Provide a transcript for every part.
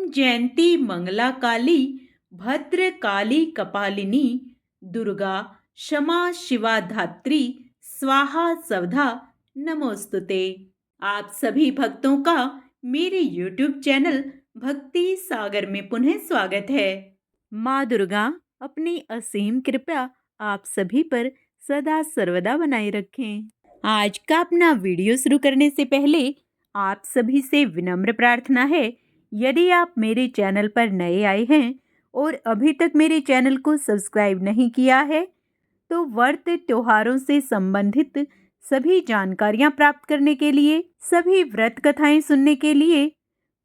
ओम जयंती मंगला काली भद्र काली कपालिनी दुर्गा क्षमा शिवा धात्री स्वाहा स्वधा नमोस्तुते। आप सभी भक्तों का मेरे YouTube चैनल भक्ति सागर में पुनः स्वागत है। माँ दुर्गा अपनी असीम कृपा आप सभी पर सदा सर्वदा बनाए रखें। आज का अपना वीडियो शुरू करने से पहले आप सभी से विनम्र प्रार्थना है, यदि आप मेरे चैनल पर नए आए हैं और अभी तक मेरे चैनल को सब्सक्राइब नहीं किया है तो व्रत त्योहारों से संबंधित सभी जानकारियां प्राप्त करने के लिए, सभी व्रत कथाएं सुनने के लिए,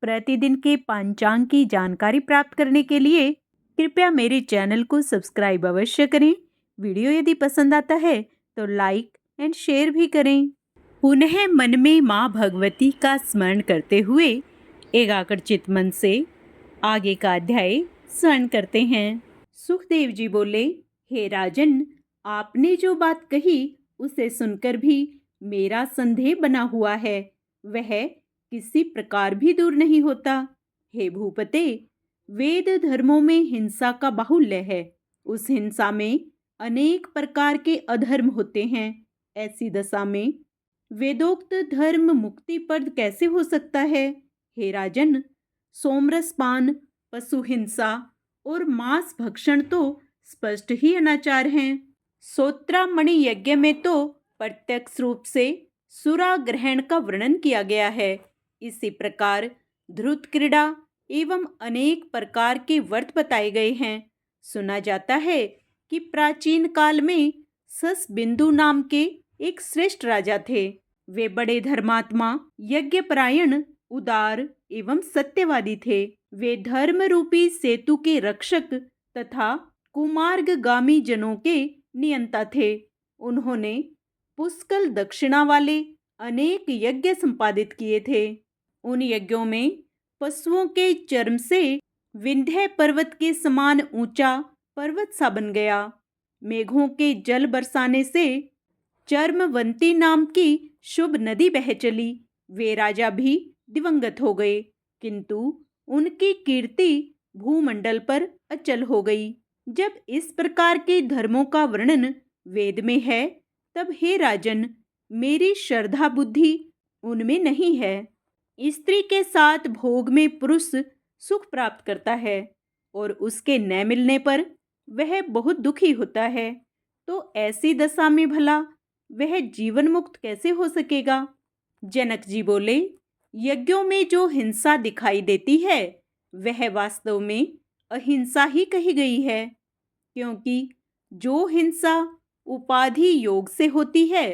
प्रतिदिन के पंचांग की जानकारी प्राप्त करने के लिए कृपया मेरे चैनल को सब्सक्राइब अवश्य करें। वीडियो यदि पसंद आता है तो लाइक एंड शेयर भी करें। पुनः मन में माँ भगवती का स्मरण करते हुए एकाग्र चित्त मन से आगे का अध्याय स्मरण करते हैं। सुखदेव जी बोले, हे राजन, आपने जो बात कही उसे सुनकर भी मेरा संदेह बना हुआ है, वह किसी प्रकार भी दूर नहीं होता। हे भूपते, वेद धर्मों में हिंसा का बाहुल्य है। उस हिंसा में अनेक प्रकार के अधर्म होते हैं। ऐसी दशा में वेदोक्त धर्म मुक्तिप्रद कैसे हो सकता है? हे राजन, सोमरसपान, पशु हिंसा और मांस भक्षण तो स्पष्ट ही अनाचार हैं। सोत्रामणि यज्ञ में तो प्रत्यक्ष रूप से सुरा ग्रहण का वर्णन किया गया है। इसी प्रकार ध्रुत क्रीड़ा एवं अनेक प्रकार के व्रत बताए गए हैं। सुना जाता है कि प्राचीन काल में ससबिंदु नाम के एक श्रेष्ठ राजा थे। वे बड़े धर्मात्मा, यज्ञपरायण, उदार एवं सत्यवादी थे। वे धर्म रूपी सेतु के रक्षक तथा कुमार्गगामी जनों के नियंता थे। उन्होंने पुष्कल दक्षिणा वाले अनेक यज्ञ संपादित किए थे। उन यज्ञों में पशुओं के चर्म से विंध्य पर्वत के समान ऊंचा पर्वत सा बन गया। मेघों के जल बरसाने से चर्मवंती नाम की शुभ नदी बह चली। वे राजा भी दिवंगत हो गए, किंतु उनकी कीर्ति भूमंडल पर अचल हो गई। जब इस प्रकार के धर्मों का वर्णन वेद में है, तब हे राजन, मेरी श्रद्धा बुद्धि उनमें नहीं है। स्त्री के साथ भोग में पुरुष सुख प्राप्त करता है और उसके न मिलने पर वह बहुत दुखी होता है, तो ऐसी दशा में भला वह जीवन मुक्त कैसे हो सकेगा? जनक जी बोले, यज्ञों में जो हिंसा दिखाई देती है वह वास्तव में अहिंसा ही कही गई है, क्योंकि जो हिंसा उपाधि योग से होती है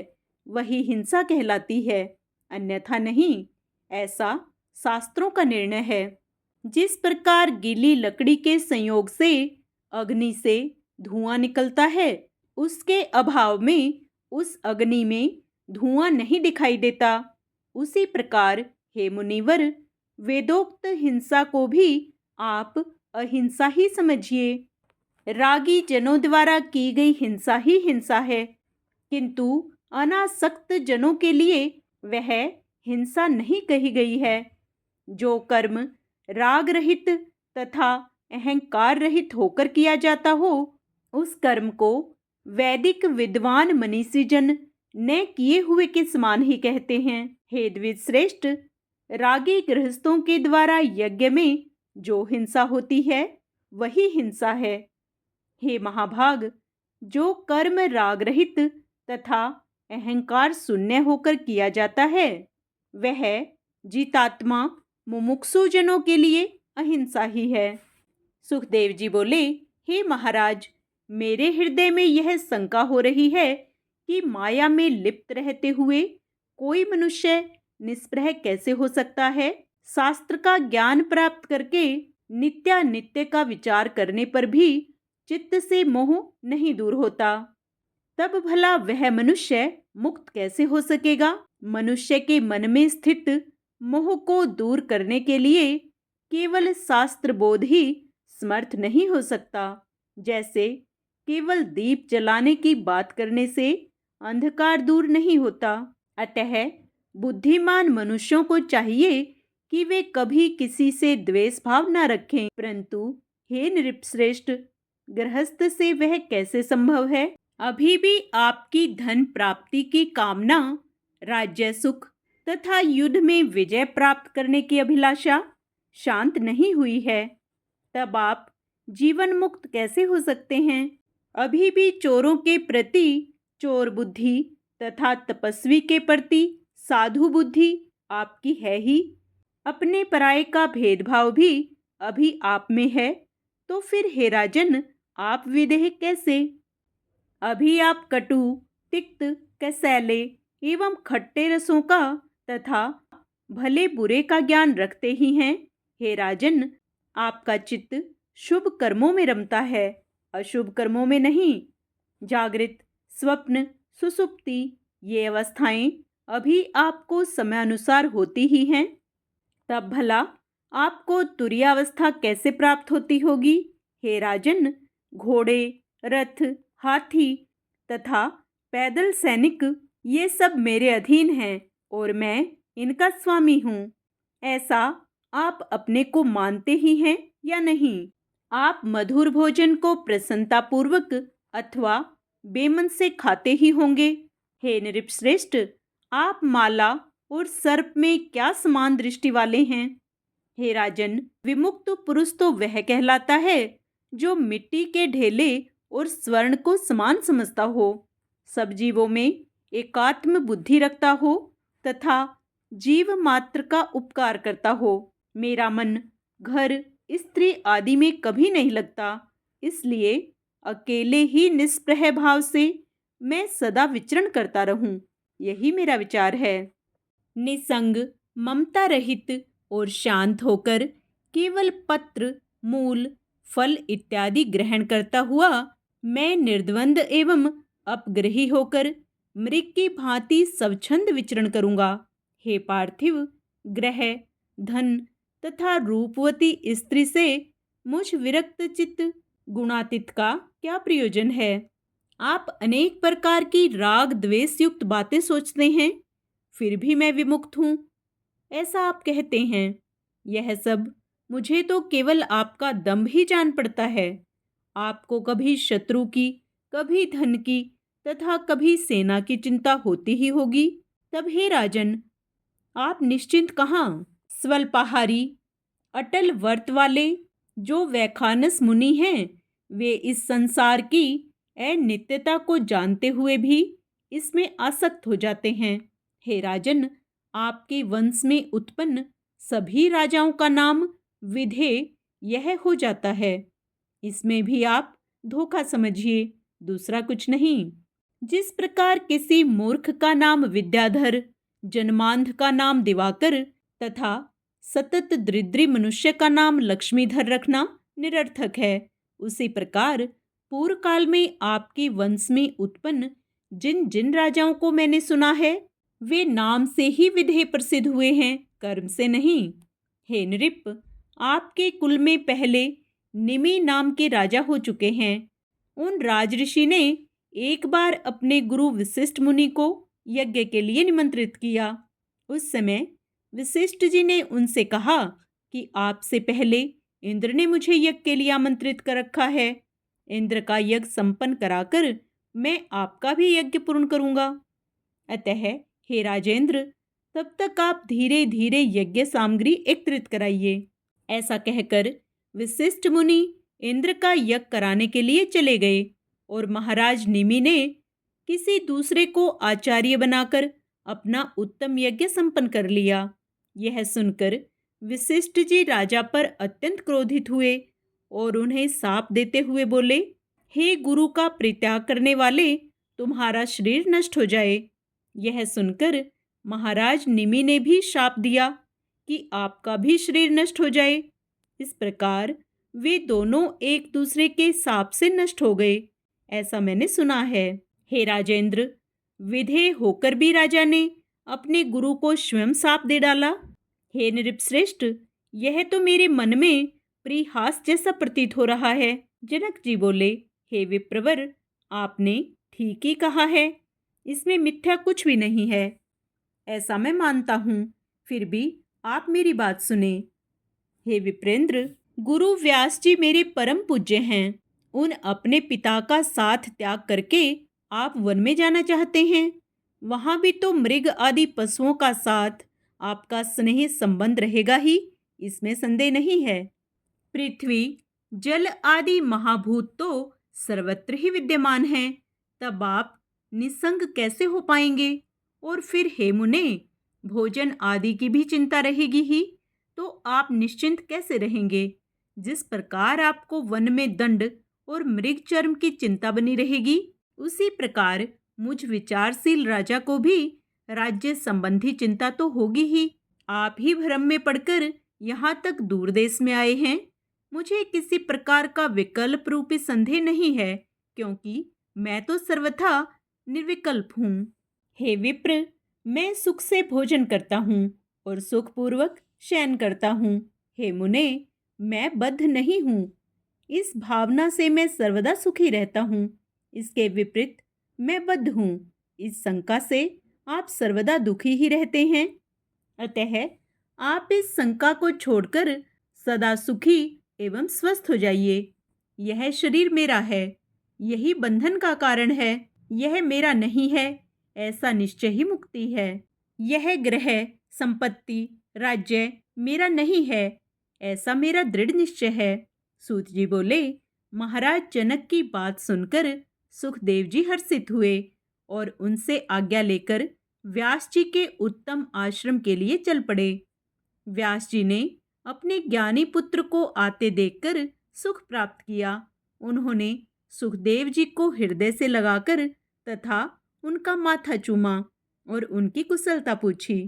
वही हिंसा कहलाती है, अन्यथा नहीं। ऐसा शास्त्रों का निर्णय है। जिस प्रकार गीली लकड़ी के संयोग से अग्नि से धुआं निकलता है, उसके अभाव में उस अग्नि में धुआं नहीं दिखाई देता, उसी प्रकार हे मुनिवर, वेदोक्त हिंसा को भी आप अहिंसा ही समझिए। रागी जनों द्वारा की गई हिंसा ही हिंसा है, किंतु अनासक्त जनों के लिए वह हिंसा नहीं कही गई है। जो कर्म राग रहित तथा अहंकार रहित होकर किया जाता हो, उस कर्म को वैदिक विद्वान मनीषी जन न किए हुए के समान ही कहते हैं। हे द्विज श्रेष्ठ, रागी गृहस्थों के द्वारा यज्ञ में जो हिंसा होती है वही हिंसा है। हे महाभाग, जो कर्म राग रहित तथा अहंकार शून्य होकर किया जाता है वह जितात्मा मुमुक्षु जनों के लिए अहिंसा ही है। सुखदेव जी बोले, हे महाराज, मेरे हृदय में यह शंका हो रही है कि माया में लिप्त रहते हुए कोई मनुष्य निष्प्रह कैसे हो सकता है? शास्त्र का ज्ञान प्राप्त करके नित्यानित्य का विचार करने पर भी चित्त से मोह नहीं दूर होता, तब भला वह मनुष्य मुक्त कैसे हो सकेगा? मनुष्य के मन में स्थित मोह को दूर करने के लिए केवल शास्त्र बोध ही समर्थ नहीं हो सकता। जैसे केवल दीप जलाने की बात करने से अंधकार दूर नहीं होता। अतः बुद्धिमान मनुष्यों को चाहिए कि वे कभी किसी से द्वेष भाव न रखें, परंतु हे नृपश्रेष्ठ, गृहस्थ से वह कैसे संभव है? अभी भी आपकी धन प्राप्ति की कामना, राज्य सुख तथा युद्ध में विजय प्राप्त करने की अभिलाषा शांत नहीं हुई है। तब आप जीवन मुक्त कैसे हो सकते हैं? अभी भी चोरों के प्रति चोर बुद्धि तथा तपस्वी के प्रति साधु बुद्धि आपकी है ही। अपने पराये का भेदभाव भी अभी आप में है। तो फिर हे राजन, आप विदेह कैसे? अभी आप कटु, तिक्त, कसैले एवं खट्टे रसों का तथा भले बुरे का ज्ञान रखते ही हैं। हे राजन, आपका चित्त शुभ कर्मों में रमता है, अशुभ कर्मों में नहीं। जागृत, स्वप्न, सुसुप्ति ये अवस्थाएं अभी आपको समयानुसार होती ही हैं। तब भला आपको तुरीयावस्था कैसे प्राप्त होती होगी? हे राजन, घोड़े, रथ, हाथी तथा पैदल सैनिक ये सब मेरे अधीन हैं और मैं इनका स्वामी हूँ। ऐसा आप अपने को मानते ही हैं या नहीं? आप मधुर भोजन को प्रसन्नतापूर्वक अथवा बेमन से खाते ही होंगे। हे नृपश्रेष्ठ, आप माला और सर्प में क्या समान दृष्टि वाले हैं? हे राजन, विमुक्त पुरुष तो वह कहलाता है जो मिट्टी के ढेले और स्वर्ण को समान समझता हो, सब जीवों में एकात्म बुद्धि रखता हो तथा जीव मात्र का उपकार करता हो। मेरा मन घर, स्त्री आदि में कभी नहीं लगता, इसलिए अकेले ही निष्प्रह भाव से मैं सदा विचरण करता रहूं, यही मेरा विचार है। निसंग, ममता रहित और शांत होकर केवल पत्र, मूल, फल इत्यादि ग्रहण करता हुआ मैं निर्द्वंद एवं अपग्रही होकर मृग की भांति स्वच्छंद विचरण करूंगा। हे पार्थिव, ग्रह, धन तथा रूपवती स्त्री से मुझ विरक्त चित्त गुणातीत का क्या प्रयोजन है? आप अनेक प्रकार की राग द्वेष युक्त बातें सोचते हैं, फिर भी मैं विमुक्त हूँ, ऐसा आप कहते हैं। यह सब मुझे तो केवल आपका दंभ ही जान पड़ता है। आपको कभी शत्रु की, कभी धन की तथा कभी सेना की चिंता होती ही होगी। तब हे राजन, आप निश्चिंत कहाँ? स्वल्पाहारी, अटल व्रत वाले जो वैखानस मुनि हैं, वे इस संसार की अनित्यता को जानते हुए भी इसमें आसक्त हो जाते हैं। हे राजन, आपके वंश में उत्पन्न सभी राजाओं का नाम विधेय यह हो जाता है। इसमें भी आप धोखा समझिए, दूसरा कुछ नहीं। जिस प्रकार किसी मूर्ख का नाम विद्याधर, जन्मांध का नाम दिवाकर तथा सतत दरिद्री मनुष्य का नाम लक्ष्मीधर रखना निरर्थक है, उसी प्रकार पूर्व काल में आपके वंश में उत्पन्न जिन जिन राजाओं को मैंने सुना है, वे नाम से ही विधेय प्रसिद्ध हुए हैं, कर्म से नहीं। हे नृप, आपके कुल में पहले निमि नाम के राजा हो चुके हैं। उन राजऋषि ने एक बार अपने गुरु वशिष्ठ मुनि को यज्ञ के लिए निमंत्रित किया। उस समय वशिष्ठ जी ने उनसे कहा कि आपसे पहले इंद्र ने मुझे यज्ञ के लिए आमंत्रित कर रखा है। इंद्र का यज्ञ संपन्न कराकर मैं आपका भी यज्ञ पूर्ण करूंगा। अतः हे राजेंद्र, तब तक आप धीरे धीरे यज्ञ सामग्री एकत्रित कराइए। ऐसा कहकर वशिष्ठ मुनि इंद्र का यज्ञ कराने के लिए चले गए और महाराज निमि ने किसी दूसरे को आचार्य बनाकर अपना उत्तम यज्ञ संपन्न कर लिया। यह सुनकर वशिष्ठ जी राजा पर अत्यंत क्रोधित हुए और उन्हें शाप देते हुए बोले, हे गुरु का परित्याग करने वाले, तुम्हारा शरीर नष्ट हो जाए। यह सुनकर महाराज निमि ने भी शाप दिया कि आपका भी शरीर नष्ट हो जाए। इस प्रकार वे दोनों एक दूसरे के शाप से नष्ट हो गए, ऐसा मैंने सुना है। हे राजेंद्र, विधेय होकर भी राजा ने अपने गुरु को स्वयं शाप दे डाला। हे नृपश्रेष्ठ, यह तो मेरे मन में परिहास जैसा प्रतीत हो रहा है। जनक जी बोले, हे विप्रवर, आपने ठीक ही कहा है, इसमें मिथ्या कुछ भी नहीं है, ऐसा मैं मानता हूँ। फिर भी आप मेरी बात सुने। हे विप्रेंद्र, गुरु व्यास जी मेरे परम पूज्य हैं। उन अपने पिता का साथ त्याग करके आप वन में जाना चाहते हैं। वहां भी तो मृग आदि पशुओं का साथ आपका स्नेह संबंध रहेगा ही, इसमें संदेह नहीं है। पृथ्वी, जल आदि महाभूत तो सर्वत्र ही विद्यमान हैं। तब आप निसंग कैसे हो पाएंगे? और फिर हे मुने, भोजन आदि की भी चिंता रहेगी ही, तो आप निश्चिंत कैसे रहेंगे? जिस प्रकार आपको वन में दंड और मृग चर्म की चिंता बनी रहेगी, उसी प्रकार मुझ विचारशील राजा को भी राज्य संबंधी चिंता तो होगी ही। आप ही भ्रम में पड़कर यहाँ तक दूर देश में आए हैं। मुझे किसी प्रकार का विकल्प रूपी संदेह नहीं है, क्योंकि मैं तो सर्वथा निर्विकल्प हूँ। हे विप्र, मैं सुख से भोजन करता हूँ और सुखपूर्वक शयन करता हूँ। हे मुने, मैं बद्ध नहीं हूँ। इस भावना से मैं सर्वदा सुखी रहता हूँ। इसके विपरीत मैं बद्ध हूँ। इस शंका से आप सर्वदा दुखी ही रहते हैं। अतः आप इस शंका को छोड़कर सदा सुखी एवं स्वस्थ हो जाइए। यह शरीर मेरा है, यही बंधन का कारण है। यह मेरा नहीं है, ऐसा निश्चय ही मुक्ति है। यह ग्रह, संपत्ति, राज्य मेरा नहीं है, ऐसा मेरा दृढ़ निश्चय है। सूत जी बोले। महाराज जनक की बात सुनकर सुखदेव जी हर्षित हुए और उनसे आज्ञा लेकर व्यास जी के उत्तम आश्रम के लिए चल पड़े। व्यास जी ने अपने ज्ञानी पुत्र को आते देखकर सुख प्राप्त किया। उन्होंने सुखदेव जी को हृदय से लगाकर तथा उनका माथा चूमा और उनकी कुशलता पूछी।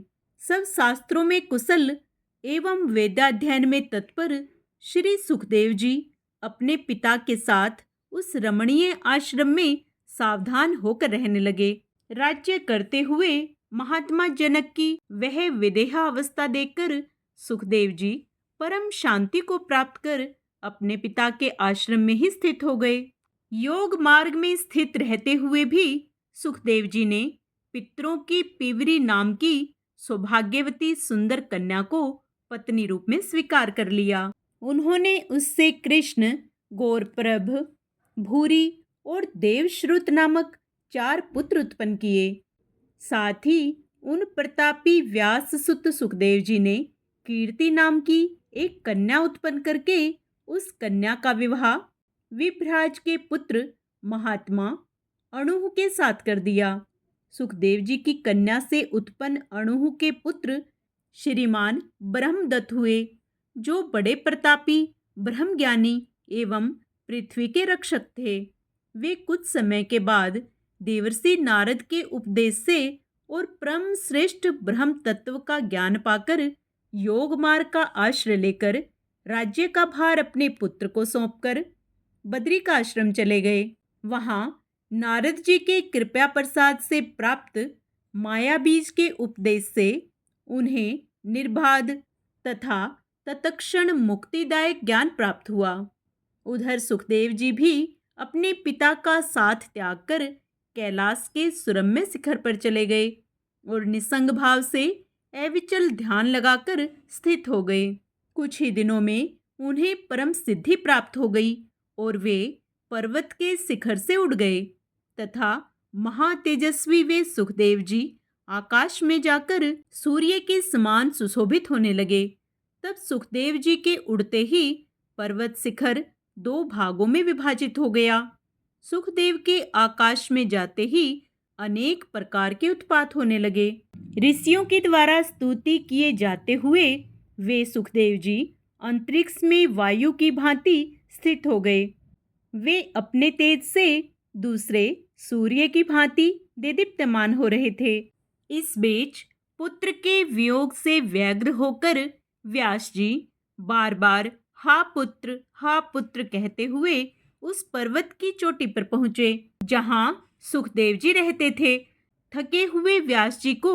सब शास्त्रों में कुशल एवं वेदाध्ययन में तत्पर श्री सुखदेव जी अपने पिता के साथ उस रमणीय आश्रम में सावधान होकर रहने लगे। राज्य करते हुए महात्मा जनक की वह विदेहा अवस्था देखकर सुखदेव जी परम शांति को प्राप्त कर अपने पिता के आश्रम में ही स्थित हो गए। योग मार्ग में स्थित रहते हुए भी सुखदेव जी ने पितरों की पीवरी नाम की सौभाग्यवती सुंदर कन्या को पत्नी रूप में स्वीकार कर लिया। उन्होंने उससे कृष्ण, गौरप्रभ, भूरी और देवश्रुत नामक 4 पुत्र उत्पन्न किए। साथ ही उन प्रतापी व्यास सुत सुखदेव जी ने कीर्ति नाम की एक कन्या उत्पन्न करके उस कन्या का विवाह विभ्राज के पुत्र महात्मा अणुहु के साथ कर दिया। सुखदेव जी की कन्या से उत्पन्न अणुहु के पुत्र श्रीमान ब्रह्मदत्त हुए, जो बड़े प्रतापी, ब्रह्मज्ञानी एवं पृथ्वी के रक्षक थे। वे कुछ समय के बाद देवर्षि नारद के उपदेश से और परम श्रेष्ठ ब्रह्म तत्व का ज्ञान पाकर योग मार्ग का आश्रय लेकर राज्य का भार अपने पुत्र को सौंपकर बद्री का आश्रम चले गए। वहां नारद जी के कृपा प्रसाद से प्राप्त माया बीज के उपदेश से उन्हें निर्बाध तथा तत्क्षण मुक्तिदायक ज्ञान प्राप्त हुआ। उधर सुखदेव जी भी अपने पिता का साथ त्याग कर कैलाश के सुरम्य शिखर पर चले गए और निसंग भाव से अविचल ध्यान लगाकर स्थित हो गए। कुछ ही दिनों में उन्हें परम सिद्धि प्राप्त हो गई और वे पर्वत के शिखर से उड़ गए तथा महातेजस्वी वे सुखदेव जी आकाश में जाकर सूर्य के समान सुशोभित होने लगे। तब सुखदेव जी के उड़ते ही पर्वत शिखर 2 भागों में विभाजित हो गया। सुखदेव के आकाश में जाते ही अनेक प्रकार के उत्पात होने लगे। ऋषियों के द्वारा स्तुति किए जाते हुए वे सुखदेव जी अंतरिक्ष में वायु की भांति स्थित हो गए। वे अपने तेज से दूसरे सूर्य की भांति देदीप्यमान हो रहे थे। इस बीच पुत्र के वियोग से व्यग्र होकर व्यास जी बार बार हा पुत्र कहते हुए उस पर्वत की चोटी पर पहुंचे जहां सुखदेव जी रहते थे। थके हुए व्यास जी को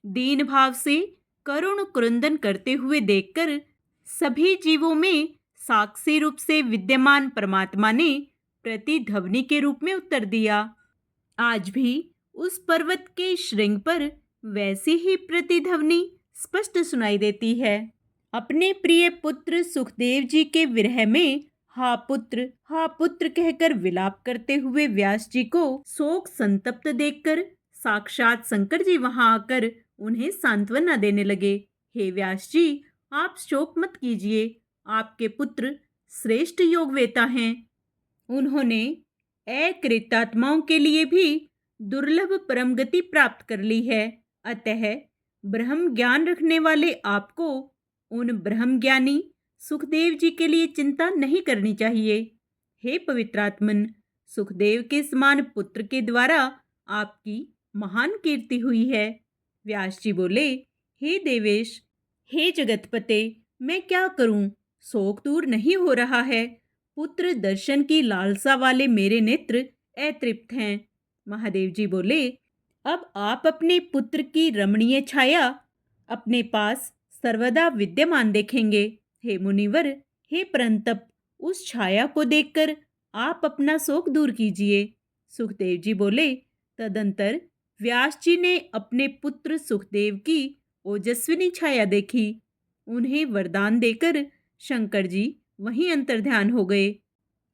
दीन भाव से करुण क्रंदन करते हुए देखकर सभी जीवों में साक्षी रूप से विद्यमान परमात्मा ने प्रतिध्वनि के रूप में उत्तर दिया। आज भी उस पर्वत के श्रृंग पर वैसी ही प्रतिध्वनि स्पष्ट सुनाई देती है। अपने प्रिय पुत्र सुखदेव जी के विरह में हा पुत्र कहकर विलाप करते हुए व्यास जी को शोक संतप्त देखकर साक्षात शंकर जी वहां आकर उन्हें सांत्वना देने लगे। हे व्यास जी, आप शोक मत कीजिए, आपके पुत्र श्रेष्ठ योगवेता हैं। उन्होंने अकृतात्माओं के लिए भी दुर्लभ परम गति प्राप्त कर ली है। अतः ब्रह्म ज्ञान रखने वाले आपको उन ब्रह्म ज्ञानी सुखदेव जी के लिए चिंता नहीं करनी चाहिए। हे पवित्रात्मन, सुखदेव के समान पुत्र के द्वारा आपकी महान कीर्ति हुई है। व्यास जी बोले, हे देवेश, हे जगतपते, मैं क्या करूं? शोक दूर नहीं हो रहा है। पुत्र दर्शन की लालसा वाले मेरे नेत्र अतृप्त हैं। महादेव जी बोले, अब आप अपने पुत्र की रमणीय छाया अपने पास सर्वदा विद्यमान देखेंगे। हे मुनिवर, हे परंतप, उस छाया को देखकर आप अपना शोक दूर कीजिए। सुखदेव जी बोले, तदंतर व्यास जी ने अपने पुत्र सुखदेव की ओजस्विनी छाया देखी। उन्हें वरदान देकर शंकर जी वहीं अंतर्ध्यान हो गए।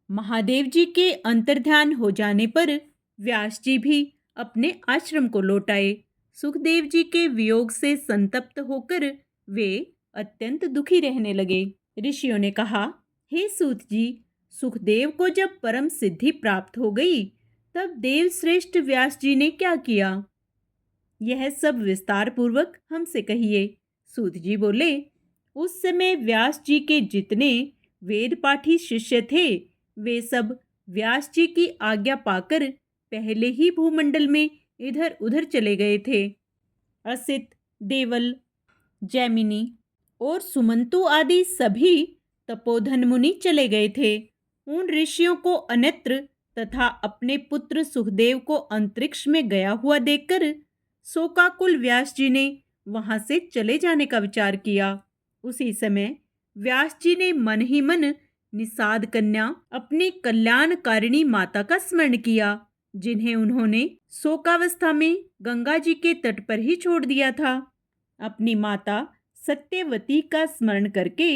महादेव जी के अंतर्ध्यान हो जाने पर व्यास जी भी अपने आश्रम को लौट आए। सुखदेव जी के वियोग से संतप्त होकर वे अत्यंत दुखी रहने लगे। ऋषियों ने कहा, हे सूत जी, सुखदेव को जब परम सिद्धि प्राप्त हो गई तब देव श्रेष्ठ व्यास जी ने क्या किया? यह सब विस्तार पूर्वक हमसे कहिए। सूत जी बोले, उस समय व्यास जी के जितने वेद पाठी शिष्य थे वे सब व्यास जी की आज्ञा पाकर पहले ही भूमंडल में इधर उधर चले गए थे। असित, देवल, जैमिनी और सुमंतु आदि सभी तपोधन मुनि चले गए थे। उन ऋषियों को अन्यत्र तथा अपने पुत्र सुखदेव को अंतरिक्ष में गया हुआ देखकर शोकाकुल व्यास जी ने वहां से चले जाने का विचार किया। उसी समय व्यास जी ने मन ही मन निषाद कन्या अपनी कल्याणकारिणी माता का स्मरण किया, जिन्हें उन्होंने शोकावस्था में गंगा जी के तट पर ही छोड़ दिया था। अपनी माता सत्यवती का स्मरण करके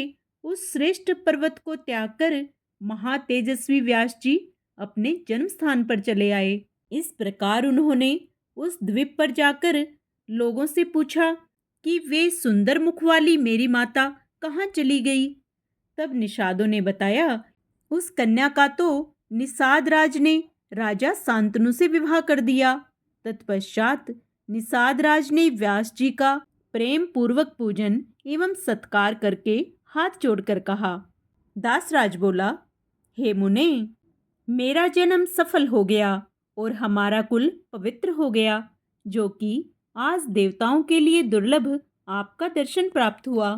उस श्रेष्ठ पर्वत को त्याग कर महातेजस्वी व्यास जी अपने जन्म स्थान पर चले आए। इस प्रकार उन्होंने उस द्वीप पर जाकर लोगों से पूछा कि वे सुंदर मुख वाली मेरी माता कहाँ चली गई? तब निषादों ने बताया, उस कन्या का तो निषाद राज ने राजा शांतनु से विवाह कर दिया। तत्पश्चात निषाद राज ने व्यास जी का प्रेम पूर्वक पूजन एवं सत्कार करके हाथ जोड़कर कहा। दासराज बोला, हे मुने, मेरा जन्म सफल हो गया और हमारा कुल पवित्र हो गया, जो कि आज देवताओं के लिए दुर्लभ आपका दर्शन प्राप्त हुआ।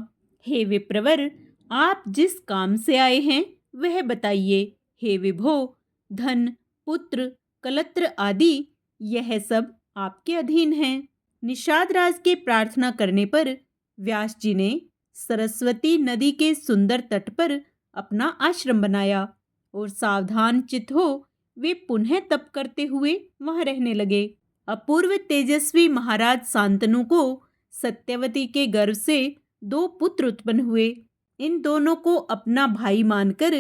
हे विप्रवर, आप जिस काम से आए हैं वह बताइए। हे विभो, धन, पुत्र, कलत्र आदि यह सब आपके अधीन हैं। निषाद राज के प्रार्थना करने पर व्यास जी ने सरस्वती नदी के सुंदर तट पर अपना आश्रम बनाया और सावधान चित्त हो वे पुनः तप करते हुए वहां रहने लगे। अपूर्व तेजस्वी महाराज शांतनु को सत्यवती के गर्भ से 2 पुत्र उत्पन्न हुए। इन दोनों को अपना भाई मानकर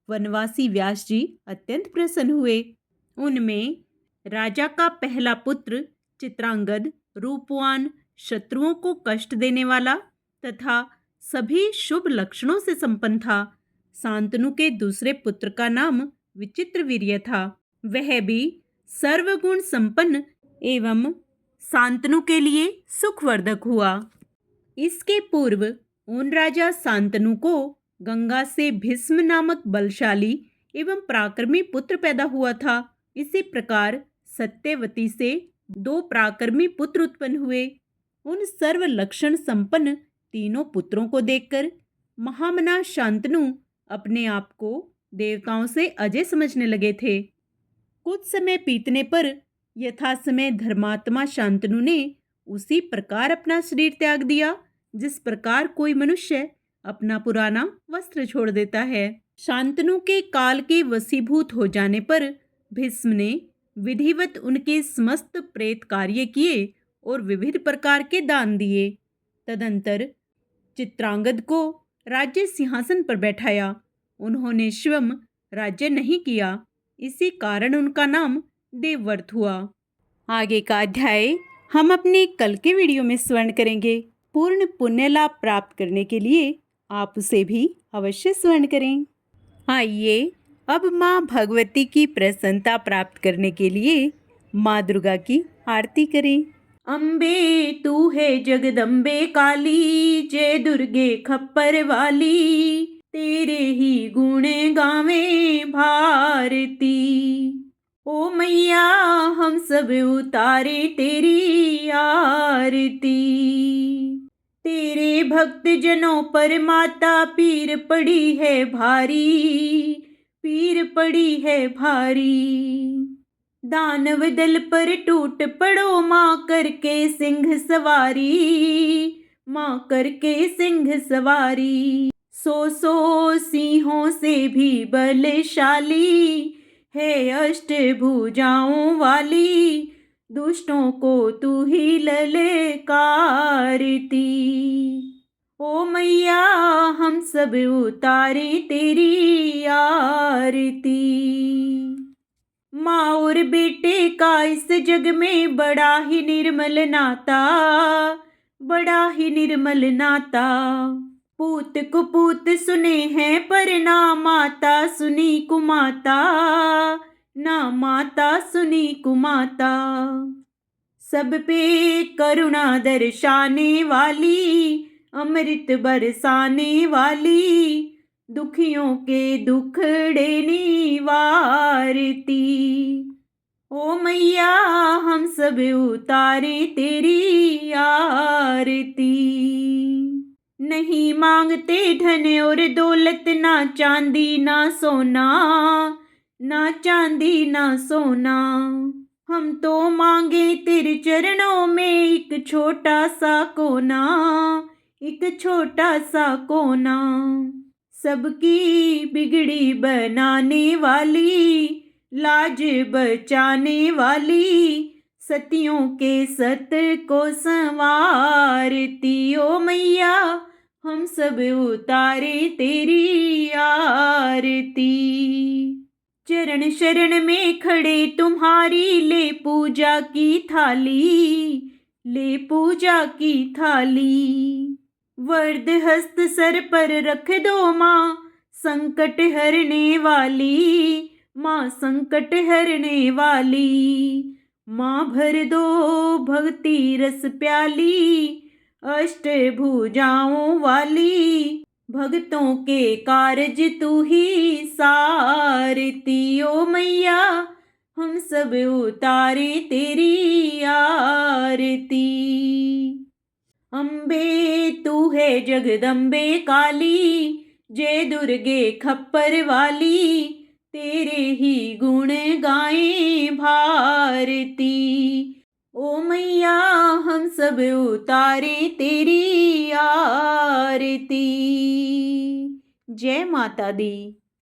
वनवासी व्यास जी अत्यंत प्रसन्न हुए। उनमें राजा का पहला पुत्र चित्रांगद रूपवान, शत्रुओं को कष्ट देने वाला तथा सभी शुभ लक्षणों से संपन्न था। शांतनु के दूसरे पुत्र का नाम विचित्रवीर्य था। वह भी सर्वगुण संपन्न एवं शांतनु के लिए सुखवर्धक हुआ। इसके पूर्व उन राजा शांतनु को गंगा से भीष्म नामक बलशाली एवं पराक्रमी पुत्र पैदा हुआ था। इसी प्रकार सत्यवती से 2 पराक्रमी पुत्र उत्पन्न हुए। उन सर्व लक्षण संपन्न तीनों पुत्रों को देखकर महामना शांतनु अपने आप को देवताओं से अजय समझने लगे थे। कुछ समय बीतने पर यथासमय धर्मात्मा शांतनु ने उसी प्रकार अपना शरीर त्याग दिया जिस प्रकार कोई मनुष्य अपना पुराना वस्त्र छोड़ देता है। शांतनु के काल के वशीभूत हो जाने पर भीष्म ने विधिवत उनके समस्त प्रेत कार्य किए और विविध प्रकार के दान दिए। तदंतर चित्रांगद को राज्य सिंहासन पर बैठाया। उन्होंने स्वयं राज्य नहीं किया, इसी कारण उनका नाम देवव्रत हुआ। आगे का अध्याय हम अपने कल के वीडियो में श्रवण करेंगे। पूर्ण पुण्य लाभ प्राप्त करने के लिए आप उसे भी अवश्य श्रवण करें। आइए अब माँ भगवती की प्रसन्नता प्राप्त करने के लिए माँ दुर्गा की आरती करें। अम्बे तू है जगदम्बे काली, जय दुर्गे खप्पर वाली, तेरे ही गुण गावे भारती। ओ मैया हम सब उतारे तेरी आरती, तेरे भक्त जनों पर माता पीर पड़ी है भारी, पीर पड़ी है भारी। दानव दल पर टूट पड़ो माँ करके सिंह सवारी, माँ करके सिंह सवारी। सौ सिंहों से भी बलशाली है अष्टभुजाओं वाली, दुष्टों को तू ही ललकारती। ओ मैया हम सब उतारे तेरी आरती। माँ और बेटे का इस जग में बड़ा ही निर्मल नाता, बड़ा ही निर्मल नाता। पूत कुपूत सुने हैं पर ना माता सुनी कुमाता, ना माता सुनी कुमाता। सब पे करुणा दर्शाने वाली, अमृत बरसाने वाली, दुखियों के दुखड़े निवारती। ओ मैया हम सब उतारे तेरी आरती। नहीं मांगते धन और दौलत, ना चांदी ना सोना, ना चांदी ना सोना। हम तो मांगे तेरे चरणों में एक छोटा सा कोना, एक छोटा सा कोना। सबकी बिगड़ी बनाने वाली, लाज बचाने वाली, सतियों के सत को संवारती। ओ मैया हम सब उतारे तेरी आरती। चरण शरण में खड़े तुम्हारी, ले पूजा की थाली, ले पूजा की थाली। वरद हस्त सर पर रख दो माँ, संकट हरने वाली, माँ संकट हरने वाली। माँ भर दो भक्ति रस प्याली, अष्टभुजाओं वाली, भक्तों के कारज तू ही सारती। ओ मैया हम सब उतारे तेरी आरती। अम्बे तू है जगदम्बे काली, जय दुर्गे खप्पर वाली, तेरे ही गुण गाए भारती। ओ मैया हम सब उतारे तेरी आरती। जय माता दी।